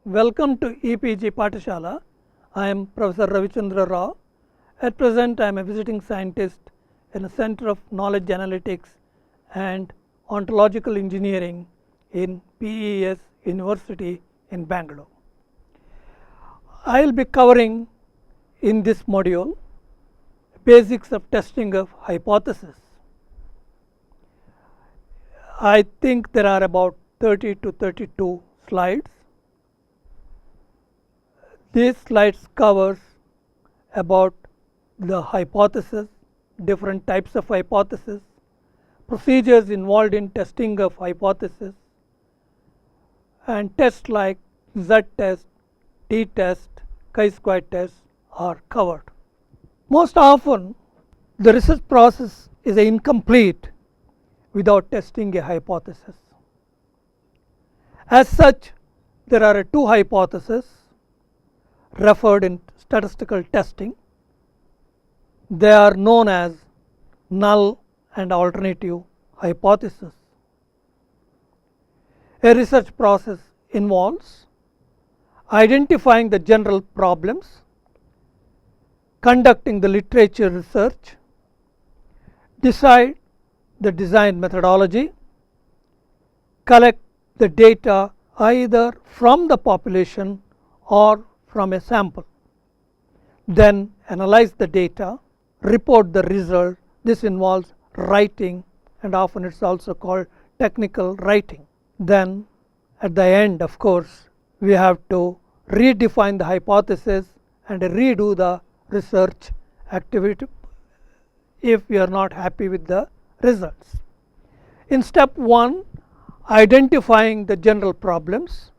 Welcome to EPG Pathashala. I am Professor Ravichandra. At present, I am a visiting scientist in the Center of Knowledge Analytics and Ontological Engineering in PES University in Bangalore. I will be covering in this module basics of testing of hypotheses. I think there are about 30 to 32 slides. These slides covers about the hypothesis, different types of hypothesis, procedures involved in testing of hypothesis, and tests like z-test, t-test, chi-square test are covered. Most often the research process is incomplete without testing a hypothesis. As such, there are two hypotheses referred in statistical testing. They are known as null and alternative hypothesis. A research process involves identifying the general problems, conducting the literature research, decide the design methodology, collect the data either from the population or from a sample, then analyze the data, report the result. This involves writing, and often it is also called technical writing. Then at the end, of course, we have to redefine the hypothesis and redo the research activity if we are not happy with the results. In step 1, identifying the general problems,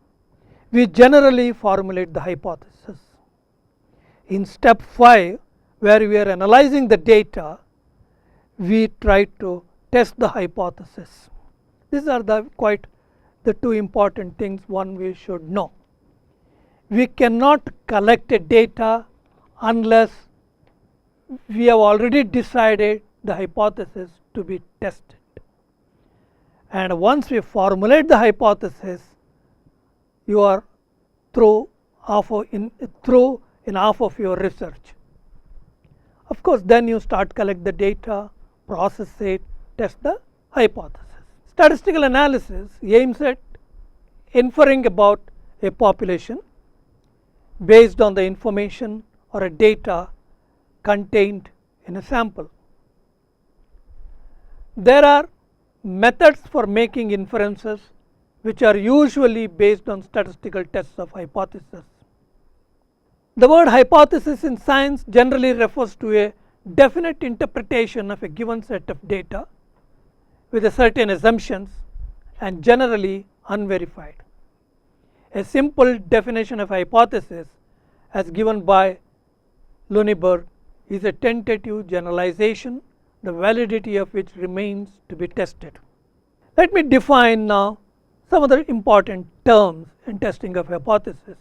we generally formulate the hypothesis. In step 5, where we are analyzing the data, we try to test the hypothesis. These are the two important things one we should know. We cannot collect a data unless we have already decided the hypothesis to be tested. And once we formulate the hypothesis, you are through in half of your research. Of course, then you start collect the data, process it, test the hypothesis. Statistical analysis aims at inferring about a population based on the information or a data contained in a sample. There are methods for making inferences which are usually based on statistical tests of hypothesis. The word hypothesis in science generally refers to a definite interpretation of a given set of data with a certain assumptions and generally unverified. A simple definition of hypothesis as given by Luniberg is a tentative generalization, the validity of which remains to be tested. Let me define now some other important terms in testing of hypothesis.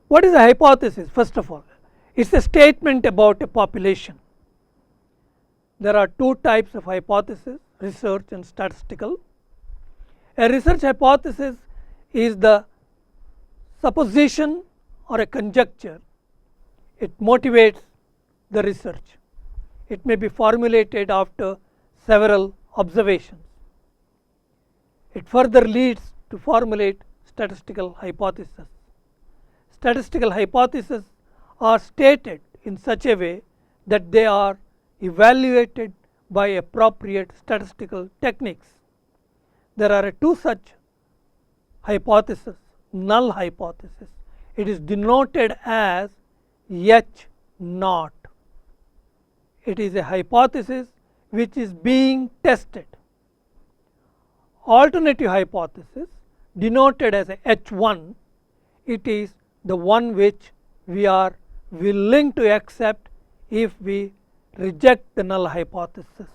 What is a hypothesis? First of all, it is a statement about a population. There are two types of hypothesis, research and statistical. A research hypothesis is the supposition or a conjecture. It motivates the research. It may be formulated after several observations. It further leads to formulate statistical hypotheses. Statistical hypotheses are stated in such a way that they are evaluated by appropriate statistical techniques. There are two such hypotheses. Null hypothesis. It is denoted as H0. It is a hypothesis which is being tested. Alternative hypothesis, denoted as a H1, it is the one which we are willing to accept if we reject the null hypothesis.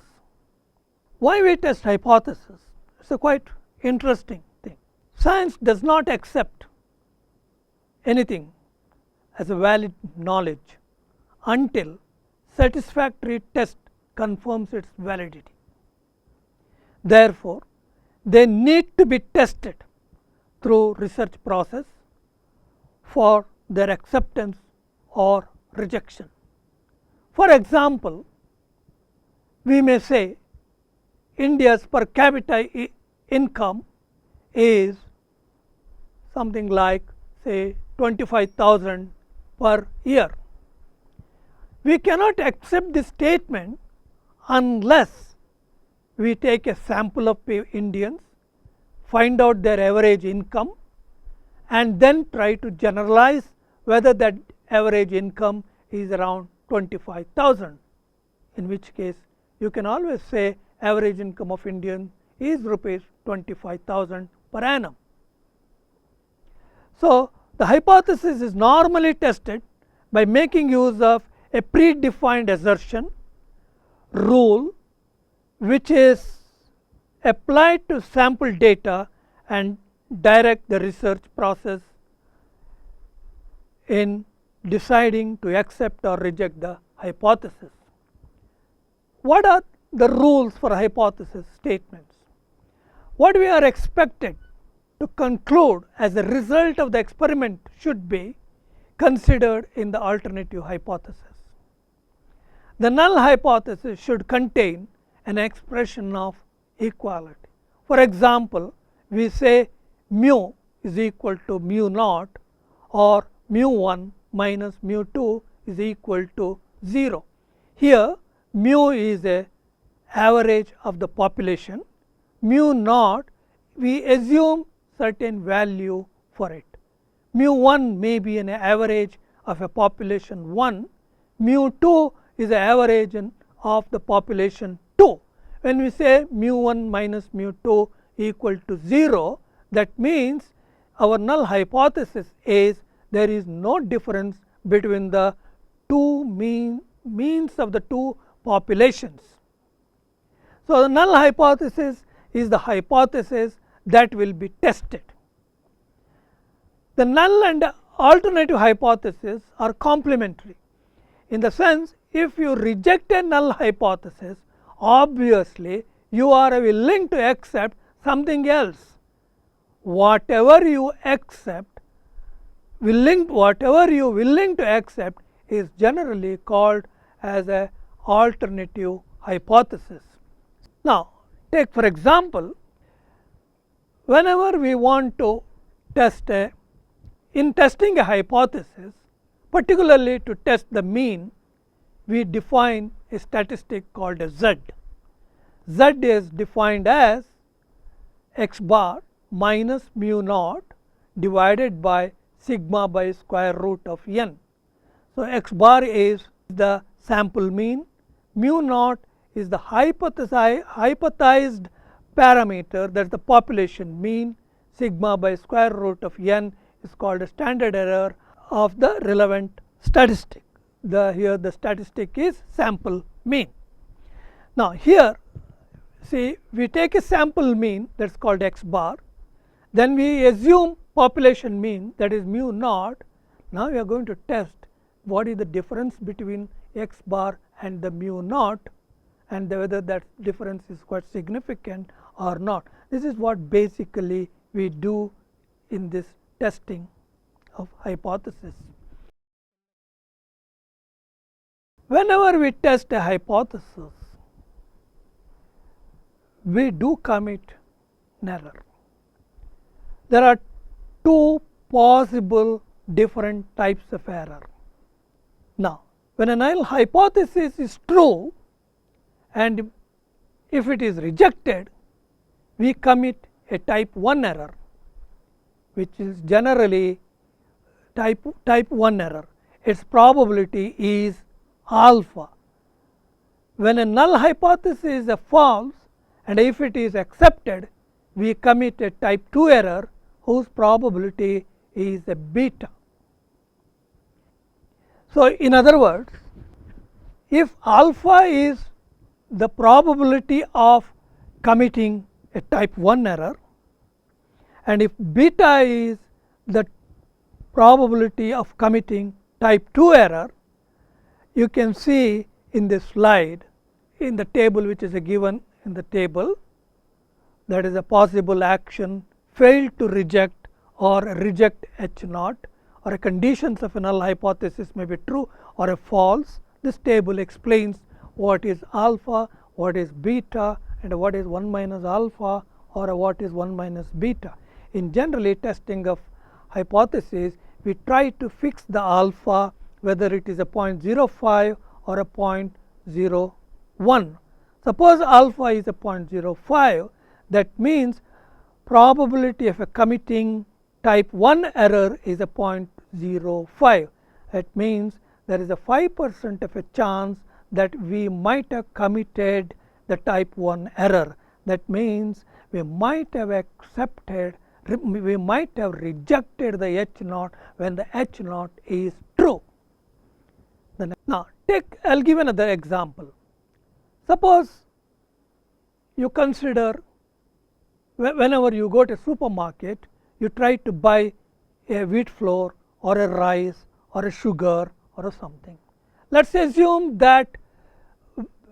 Why we test hypothesis? It is a quite interesting thing. Science does not accept anything as a valid knowledge until satisfactory test confirms its validity. Therefore, they need to be tested through research process for their acceptance or rejection. For example, we may say India's per capita income is something like say 25,000 per year. We cannot accept this statement unless we take a sample of Indians, find out their average income, and then try to generalize whether that average income is around 25,000, in which case you can always say average income of Indian is rupees 25,000 per annum. So, the hypothesis is normally tested by making use of a predefined assertion rule which is applied to sample data and direct the research process in deciding to accept or reject the hypothesis. What are the rules for hypothesis statements? What we are expected to conclude as a result of the experiment should be considered in the alternative hypothesis. The null hypothesis should contain an expression of equality. For example, we say mu is equal to mu naught or mu 1 minus mu 2 is equal to 0. Here mu is a average of the population, mu naught we assume certain value for it. Mu 1 may be an average of a population 1, mu 2 is the average of the population 2. When we say mu 1 minus mu 2 equal to 0, that means our null hypothesis is there is no difference between the two means of the two populations. So, the null hypothesis is the hypothesis that will be tested. The null and alternative hypothesis are complementary, in the sense if you reject a null hypothesis, obviously you are willing to accept something else. Whatever you accept, whatever you are willing to accept is generally called as a alternative hypothesis. Now, take for example, whenever we want to test in testing a hypothesis, particularly to test the mean, we define a statistic called as Z. Z is defined as x bar minus mu naught divided by sigma by square root of n. So, x bar is the sample mean, mu naught is the hypothesized parameter, that is the population mean, sigma by square root of n is called a standard error of the relevant statistic. Here the statistic is sample mean. Now, here see we take a sample mean, that is called x bar, then we assume population mean, that is mu naught. Now, we are going to test what is the difference between x bar and the mu naught, and whether that difference is quite significant or not. This is what basically we do in this testing of hypothesis. Whenever we test a hypothesis, we do commit an error. There are two possible different types of error. Now, when a null hypothesis is true and if it is rejected, we commit a type 1 error, which is generally type 1 error. Its probability is alpha. When a null hypothesis is a false and if it is accepted, we commit a type 2 error whose probability is a beta. So, in other words, if alpha is the probability of committing a type 1 error and if beta is the probability of committing type 2 error, you can see in this slide in the table which is given in the table, that is a possible action failed to reject or reject H naught or conditions of a null hypothesis may be true or a false. This table explains what is alpha, what is beta, and what is 1 minus alpha or what is 1 minus beta. In generally testing of hypothesis, we try to fix the alpha whether it is a 0.05 or a 0.01. Suppose alpha is a 0.05, that means probability of a committing type 1 error is a 0.05. That means there is a 5% of a chance that we might have committed the type 1 error. That means we might have accepted, we might have rejected the H0 when the H0 is true. Now I'll give another example. Suppose you consider whenever you go to a supermarket, you try to buy a wheat flour or a rice or a sugar or something. Let's assume that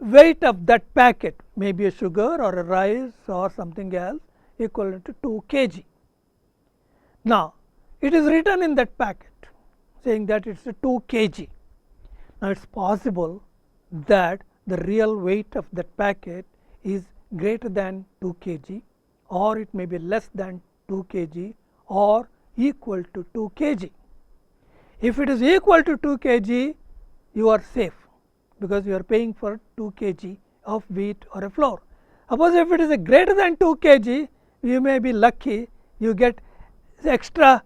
weight of that packet, maybe a sugar or a rice or something else, equivalent to 2 kg. Now it is written in that packet saying that it's a 2 kg. Now it's possible that the real weight of that packet is greater than 2 kg, or it may be less than 2 kg or equal to 2 kg. If it is equal to 2 kg, you are safe because you are paying for 2 kg of wheat or a flour. Suppose if it is a greater than 2 kg, you may be lucky, you get extra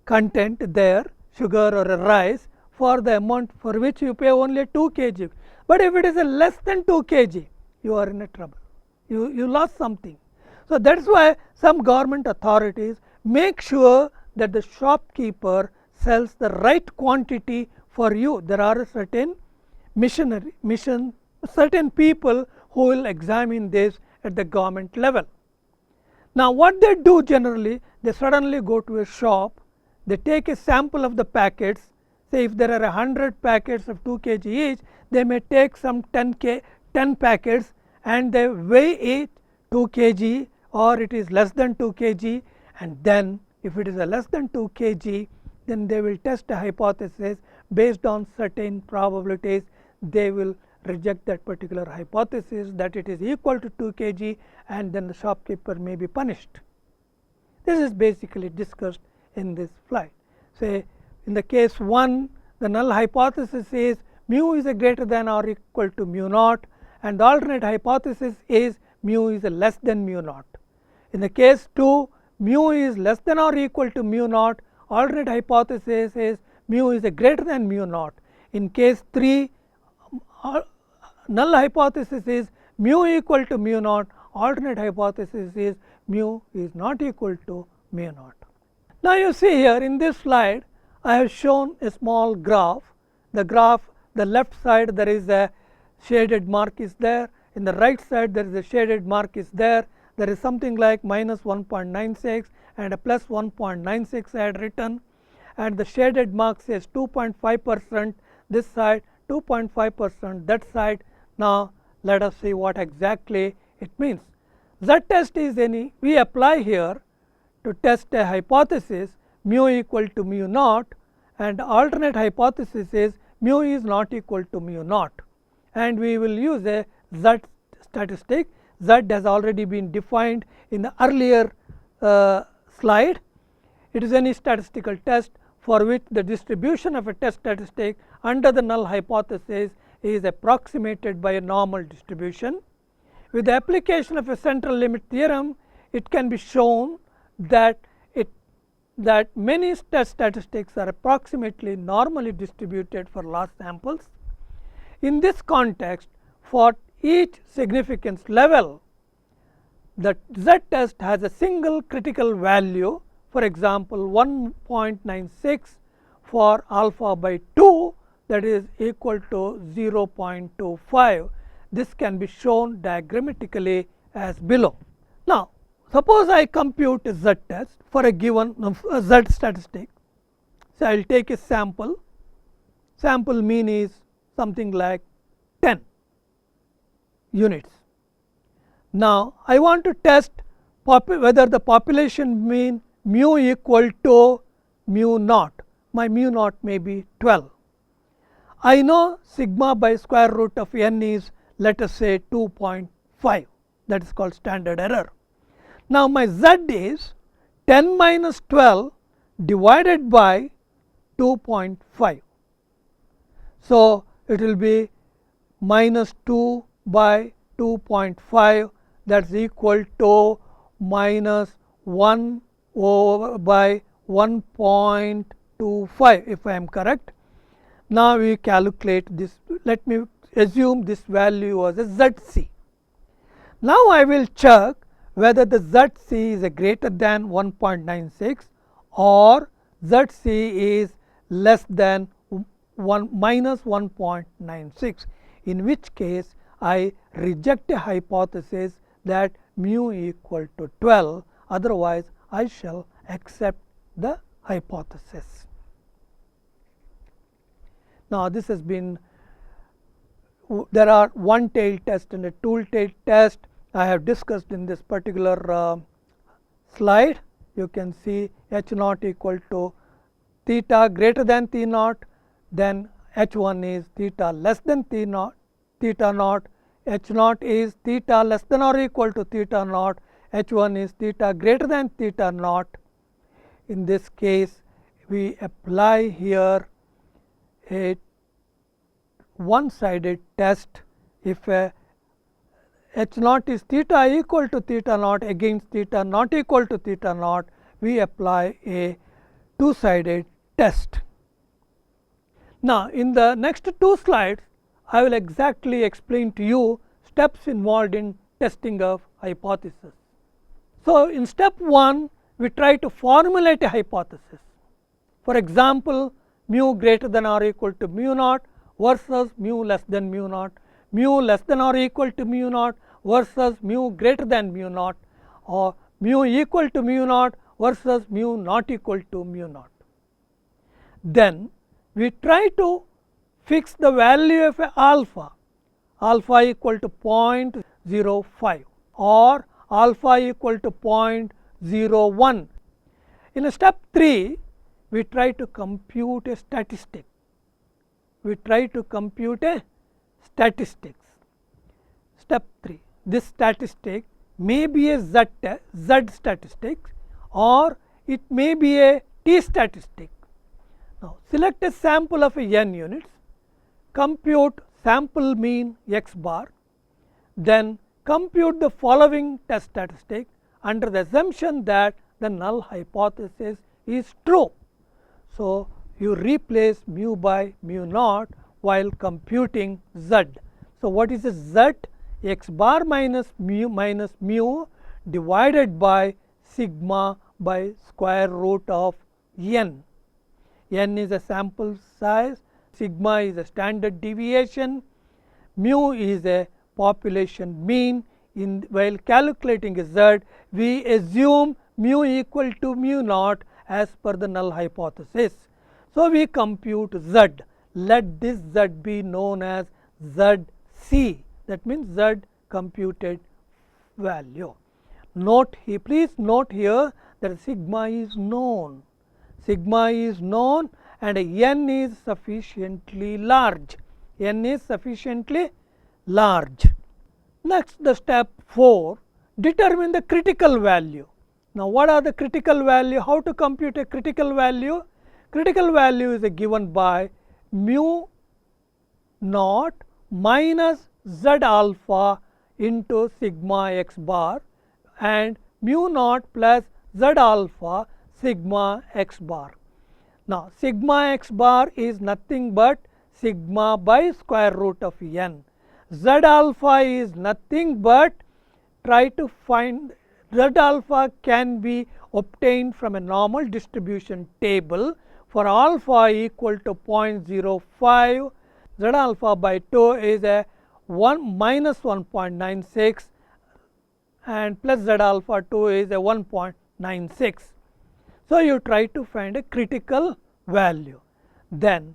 content there, sugar or a rice, for the amount for which you pay only 2 kg. But if it is a less than 2 kg, you are in a trouble. You lost something. So that's why some government authorities make sure that the shopkeeper sells the right quantity for you. There are certain certain people who will examine this at the government level. Now what they do generally, they suddenly go to a shop, they take a sample of the packets. Say if there are 100 packets of 2 kg each, they may take some 10 packets and they weigh it 2 kg or it is less than 2 kg, and then if it is a less than 2 kg, then they will test a hypothesis based on certain probabilities. They will reject that particular hypothesis that it is equal to 2 kg, and then the shopkeeper may be punished. This is basically discussed in this slide. Say in the case 1, the null hypothesis is mu is a greater than or equal to mu naught, and the alternate hypothesis is mu is a less than mu naught. In the case 2, mu is less than or equal to mu naught, alternate hypothesis is mu is a greater than mu naught. In case 3, null hypothesis is mu equal to mu naught, alternate hypothesis is mu is not equal to mu naught. Now you see here in this slide, I have shown a small graph. The graph, the left side there is a shaded mark is there, in the right side there is a shaded mark is there. There is something like minus 1.96 and a plus 1.96 I had written, and the shaded mark says 2.5% this side, 2.5% that side. Now let us see what exactly it means. Z test is we apply here to test a hypothesis mu equal to mu naught, and alternate hypothesis is mu is not equal to mu naught, and we will use a Z statistic. Z has already been defined in the earlier slide. It is any statistical test for which the distribution of a test statistic under the null hypothesis is approximated by a normal distribution. With the application of a central limit theorem, it can be shown that many test statistics are approximately normally distributed for large samples. In this context, for each significance level, the Z test has a single critical value, for example 1.96 for alpha by 2, that is equal to 0.25. This can be shown diagrammatically as below. Now suppose I compute a Z test for a given Z statistic. So I will take a sample mean is something like 10 units. Now I want to test whether the population mean mu equal to mu naught, my mu naught may be 12. I know sigma by square root of n is, let us say, 2.5. That is called standard error. Now my z is 10 minus 12 divided by 2.5. So it will be minus 2 by 2.5, that is equal to minus 1 over by 1.25, if I am correct. Now we calculate this. Let me assume this value was a ZC. Now I will check whether the ZC is a greater than 1.96 or ZC is less than minus 1.96, in which case I reject a hypothesis that mu equal to 12, otherwise I shall accept the hypothesis. Now this has been, there are one tail test and a two tail test I have discussed in this particular slide. You can see h naught equal to theta greater than t naught, then h1 is theta less than theta naught, h naught is theta less than or equal to theta naught, h1 is theta greater than theta naught. In this case we apply here a one-sided test. If h naught is theta equal to theta naught against theta not equal to theta naught, we apply a two-sided test. Now in the next two slides I will exactly explain to you steps involved in testing of hypothesis. So in step 1 we try to formulate a hypothesis. For example, mu greater than or equal to mu naught versus mu less than mu naught, mu less than or equal to mu naught versus mu greater than mu naught, or mu equal to mu naught versus mu not equal to mu naught. Then we try to fix the value of alpha, alpha equal to 0.05 or alpha equal to 0.01. In step 3 we try to compute a statistic. We try to compute a statistics. Step 3. This statistic may be a Z statistic or it may be a T statistic. Now select a sample of n units, compute sample mean x bar, then compute the following test statistic under the assumption that the null hypothesis is true. So you replace mu by mu naught while computing z. So what is a z? X bar minus mu divided by sigma by square root of n. N is a sample size, sigma is a standard deviation, mu is a population mean. While calculating z, we assume mu equal to mu naught as per the null hypothesis. So we compute z. Let this z be known as zc, that means z computed value. Please note here that sigma is known. Sigma is known and n is sufficiently large. N is sufficiently large. Next, the step 4, determine the critical value. Now what are the critical value? How to compute a critical value? Critical value is given by mu naught minus z alpha into sigma x bar and mu naught plus z alpha sigma x bar. Now sigma x bar is nothing but sigma by square root of n. Z alpha is nothing but, try to find, z alpha can be obtained from a normal distribution table. For alpha equal to 0.05, z alpha by 2 is a minus 1.96 and plus z alpha 2 is a 1.96. So you try to find a critical value. Then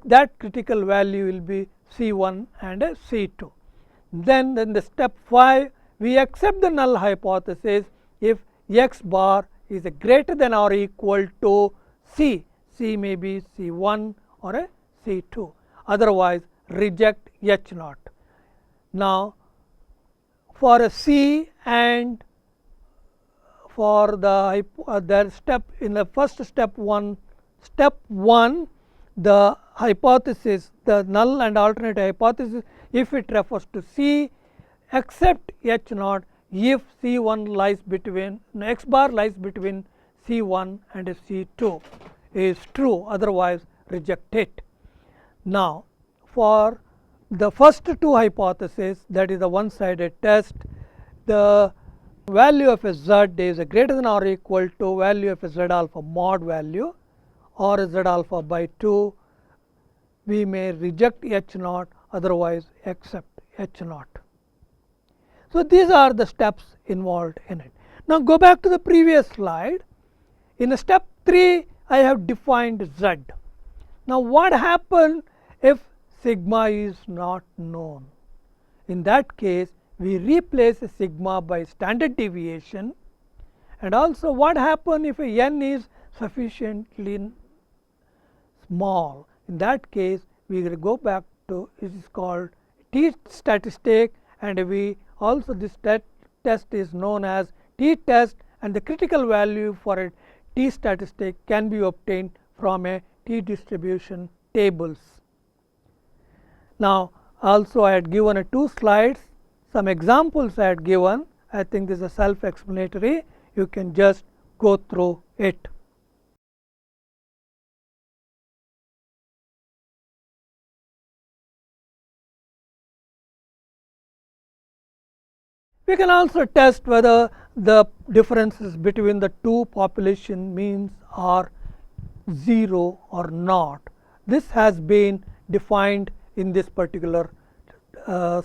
that critical value will be C1 and a C2. Then in the step 5 we accept the null hypothesis if x bar is greater than or equal to C. C may be C1 or a C2, otherwise reject H0. Now for a C and for the step in the first step 1, the hypothesis, the null and alternate hypothesis, if it refers to C, accept H0 if C1 lies between, X bar lies between C1 and C2 is true, otherwise reject it. Now for the first two hypotheses, that is the one sided test, the value of a z is greater than or equal to value of a z alpha mod value or z alpha by 2, we may reject H0, otherwise accept H0. So these are the steps involved in it. Now go back to the previous slide. In step 3, I have defined z. Now what happens if sigma is not known? In that case, we replace sigma by standard deviation, and also what happens if a n is sufficiently small? In that case, we will go back to, it is called t statistic, and we also this test is known as t test, and the critical value for a t statistic can be obtained from a t distribution tables. Now also I had given 2 slides, some examples I had given. I think this is self explanatory, you can just go through it. We can also test whether the differences between the two population means are 0 or not. This has been defined in this particular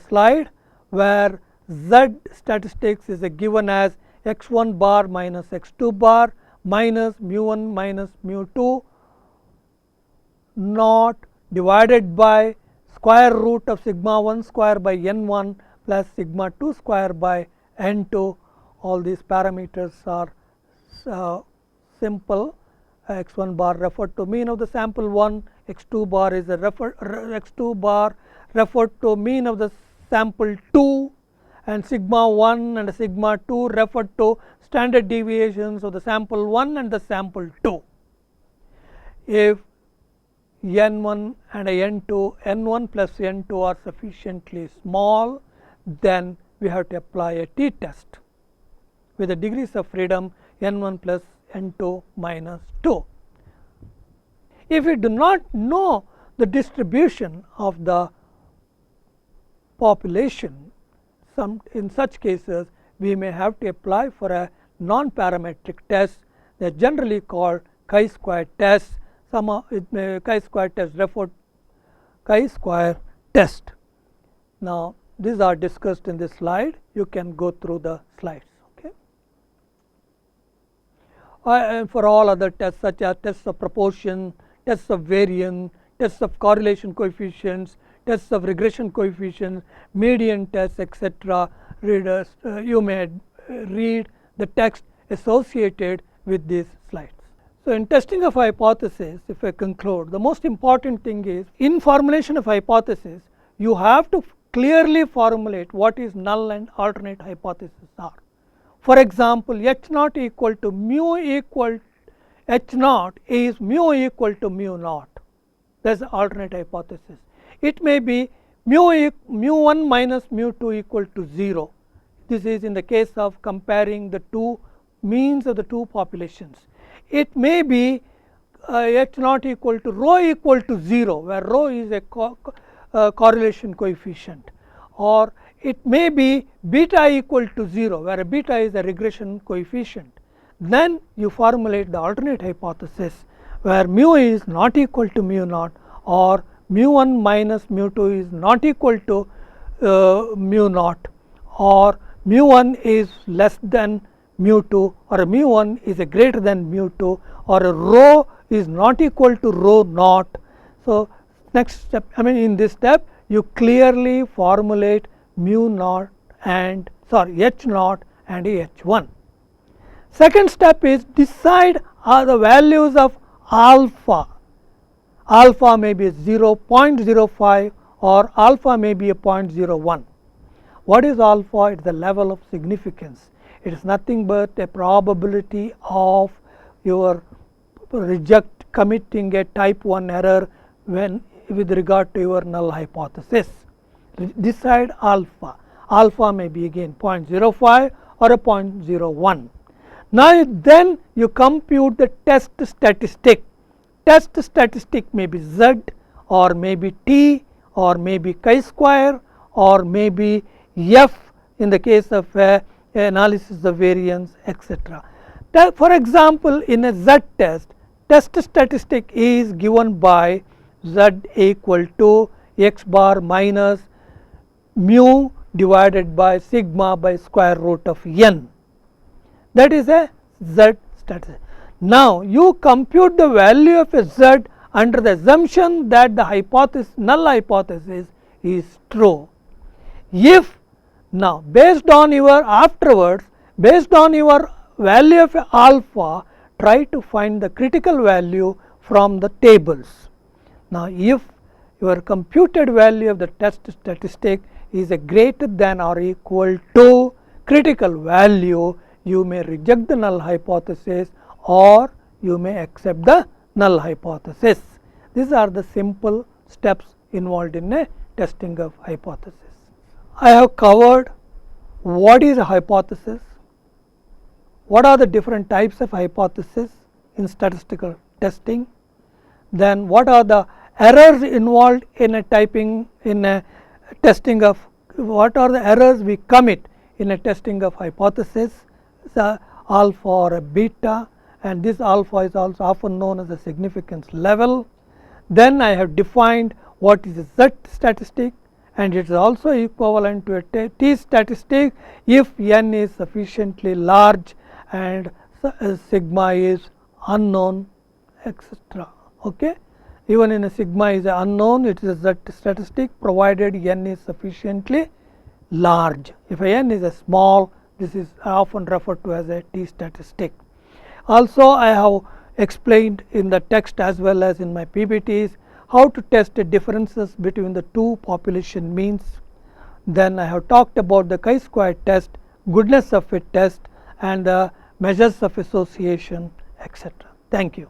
slide, where z statistics is given as x1 bar minus x2 bar minus mu1 minus mu2 naught divided by square root of sigma 1 square by n1 plus sigma 2 square by n2. All these parameters are simple. X1 bar referred to mean of the sample 1, x2 bar is x2 bar referred to mean of the sample 2, and sigma 1 and sigma 2 referred to standard deviations of the sample 1 and the sample 2. If n1 and n2, n1 plus n2 are sufficiently small, then we have to apply a t test with the degrees of freedom n1 plus n2 minus 2. If we do not know the distribution of the population, in such cases we may have to apply for a non-parametric test. They are generally called chi-square tests. Chi-square test referred chi-square test. Now these are discussed in this slide. You can go through the slides. And for all other tests such as tests of proportion, tests of variance, tests of correlation coefficients, tests of regression coefficients, median tests, etc. Readers, you may read the text associated with these slides. So in testing of hypothesis, if I conclude, the most important thing is in formulation of hypothesis, you have to clearly formulate what is null and alternate hypotheses are. For example, h naught equal to mu equal h naught is mu equal to mu naught. That is the alternate hypothesis. It may be mu1 minus mu2 equal to 0. This is in the case of comparing the two means of the two populations. It may be h naught equal to rho equal to 0, where rho is a correlation coefficient, or it may be beta equal to 0, where beta is a regression coefficient. Then you formulate the alternate hypothesis, where mu is not equal to mu naught, or mu1 minus mu2 is not equal to mu naught, or mu1 is less than mu2, or mu1 is a greater than mu2, or a rho is not equal to rho naught. So next step, in this step you clearly formulate mu naught and h naught and h1. Second step is decide are the values of alpha. Alpha may be 0.05 or alpha may be a 0.01. What is alpha? It is the level of significance. It is nothing but a probability of your committing a type 1 error when with regard to your null hypothesis. Decide alpha. Alpha may be again 0.05 or a 0.01. Now then you compute the test statistic. Test statistic may be Z or maybe T or maybe chi-square or maybe F in the case of analysis of variance, etc. For example, in a Z test, test statistic is given by Z equal to x bar minus mu divided by sigma by square root of n. That is a Z statistic. Now you compute the value of a Z under the assumption that the null hypothesis is true. If now based on your value of alpha, try to find the critical value from the tables. Now if your computed value of the test statistic is a greater than or equal to critical value, you may reject the null hypothesis or you may accept the null hypothesis. These are the simple steps involved in a testing of hypothesis. I have covered what is a hypothesis, what are the different types of hypothesis in statistical testing, then what are the errors involved in a testing of, what are the errors we commit in a testing of hypothesis, the alpha or a beta, and this alpha is also often known as a significance level. Then I have defined what is a Z statistic, and it is also equivalent to a T statistic if n is sufficiently large and sigma is unknown, etc. Okay? Even in a sigma is unknown, it is a Z statistic provided n is sufficiently large. If n is a small, this is often referred to as a T statistic. Also I have explained in the text as well as in my PPTs how to test the differences between the two population means. Then I have talked about the chi-square test, goodness of a test, and the measures of association, etc. Thank you.